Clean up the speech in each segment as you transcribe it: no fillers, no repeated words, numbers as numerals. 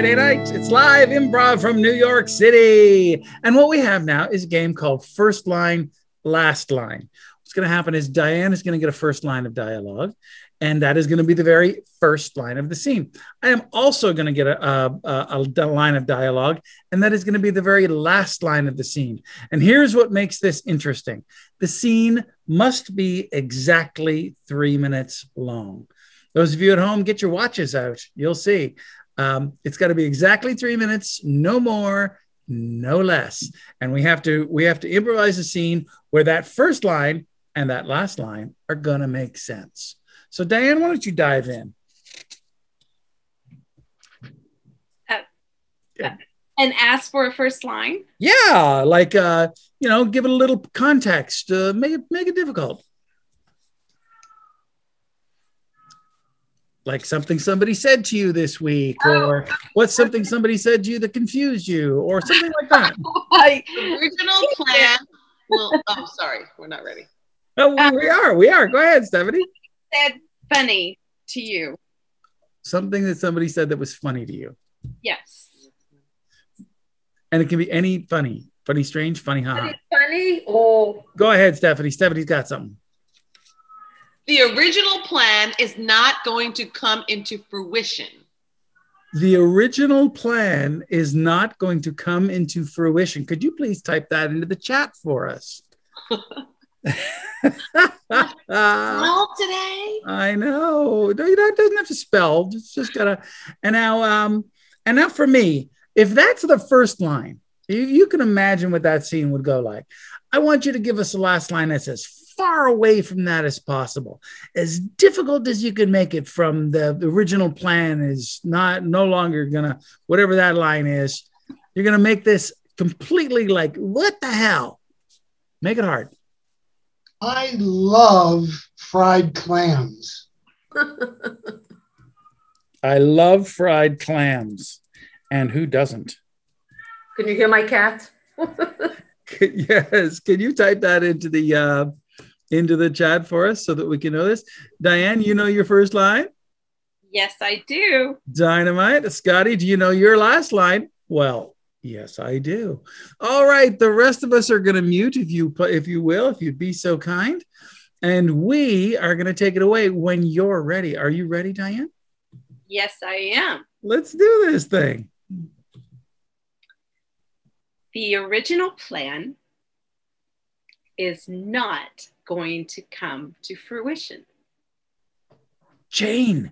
Friday night. It's live improv from New York City. And what we have now is a game called First Line, Last Line. What's going to happen is Diane is going to get a first line of dialogue, and that is going to be the very first line of the scene. I am also going to get a line of dialogue, and that is going to be the very last line of the scene. And here's what makes this interesting. The scene must be exactly 3 minutes long. Those of you at home, get your watches out. You'll see. It's got to be exactly 3 minutes, no more, no less. And we have to improvise a scene where that first line and that last line are going to make sense. So Diane, why don't you dive in? And ask for a first line? Yeah, like, give it a little context, make it difficult. Like something somebody said to you this week, or what's something somebody said to you that confused you, or something like that. The original plan. Well, oh, sorry, we're not ready. Oh, we are. Go ahead, Stephanie. Said funny to you. Something that somebody said that was funny to you. Yes. And it can be any funny, strange, funny, haha. Funny. Oh. Go ahead, Stephanie. Stephanie's got something. The original plan is not going to come into fruition. The original plan is not going to come into fruition. Could you please type that into the chat for us? Well, today. I know. No, it doesn't have to spell. It's just gotta. And now for me, if that's the first line, you can imagine what that scene would go like. I want you to give us the last line that says, far away from that as possible. As difficult as you can make it from the original plan is no longer gonna, whatever that line is, you're gonna make this completely like, what the hell? Make it hard. I love fried clams. I love fried clams. And who doesn't? Can you hear my cat? Yes. Can you type that into the chat for us so that we can know this? Diane, you know your first line? Yes, I do. Dynamite. Scotty, do you know your last line? Well, yes, I do. All right. The rest of us are going to mute if you'd be so kind. And we are going to take it away when you're ready. Are you ready, Diane? Yes, I am. Let's do this thing. The original plan is not going to come to fruition. Jane,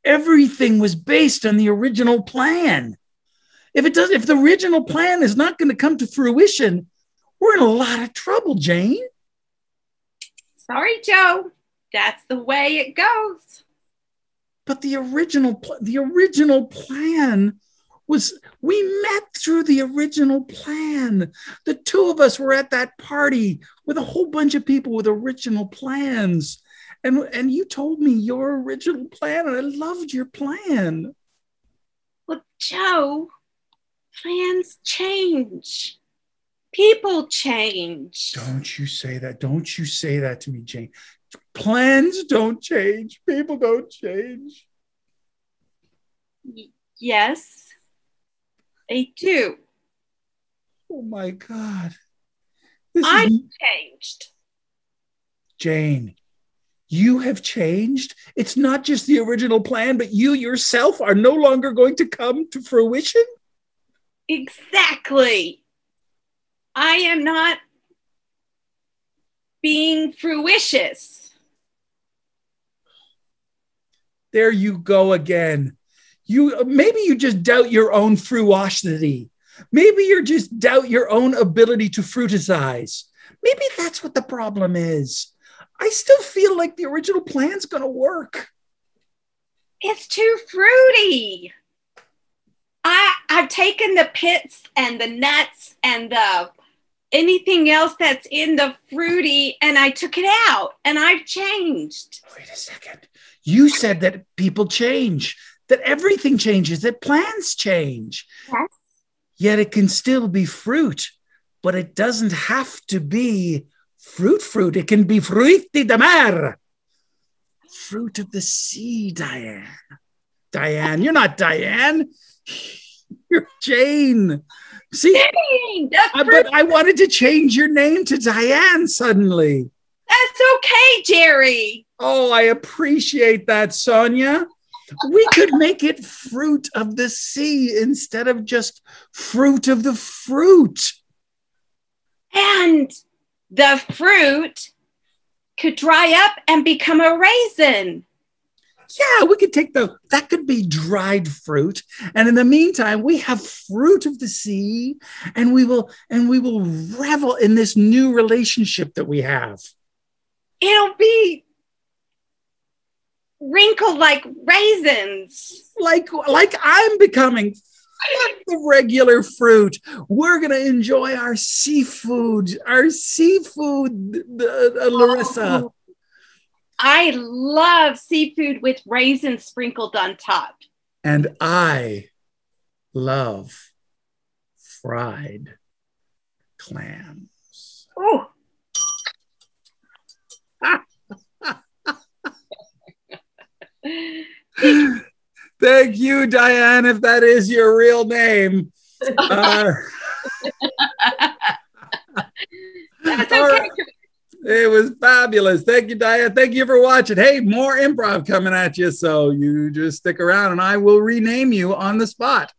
everything was based on the original plan. If the original plan is not going to come to fruition, we're in a lot of trouble, Jane. Sorry, Joe. That's the way it goes. But the original plan was, we met through the original plan. The two of us were at that party with a whole bunch of people with original plans. And you told me your original plan, and I loved your plan. Well, Joe, plans change. People change. Don't you say that. Don't you say that to me, Jane. Plans don't change. People don't change. Yes, they do. Oh my God. I'm changed. Jane, you have changed. It's not just the original plan, but you yourself are no longer going to come to fruition? Exactly. I am not being fruitious. There you go again. Maybe you just doubt your own fruosity. Maybe you just doubt your own ability to fruiticize. Maybe that's what the problem is. I still feel like the original plan's going to work. It's too fruity. I've taken the pits and the nuts and anything else that's in the fruity, and I took it out, and I've changed. Wait a second. You said that people change, that everything changes, that plans change. Yes. Yet it can still be fruit, but it doesn't have to be fruit. It can be fruit de mar. Fruit of the sea, Diane. Diane. You're not Diane. You're Jane. See, Dang, but I wanted to change your name to Diane suddenly. that's okay, Jerry. Oh, I appreciate that, Sonia. We could make it fruit of the sea instead of just fruit of the fruit. And the fruit could dry up and become a raisin. Yeah, we could take that could be dried fruit. And in the meantime, we have fruit of the sea, and we will revel in this new relationship that we have. It'll be wrinkled like raisins. Like I'm becoming the regular fruit. We're gonna enjoy our seafood, Larissa. Oh, I love seafood with raisins sprinkled on top. And I love fried clams. Oh, Thank you, Diane, if that is your real name. that's okay. Right. It was fabulous. Thank you, Diane. Thank you for watching. Hey, more improv coming at you, so you just stick around and I will rename you on the spot.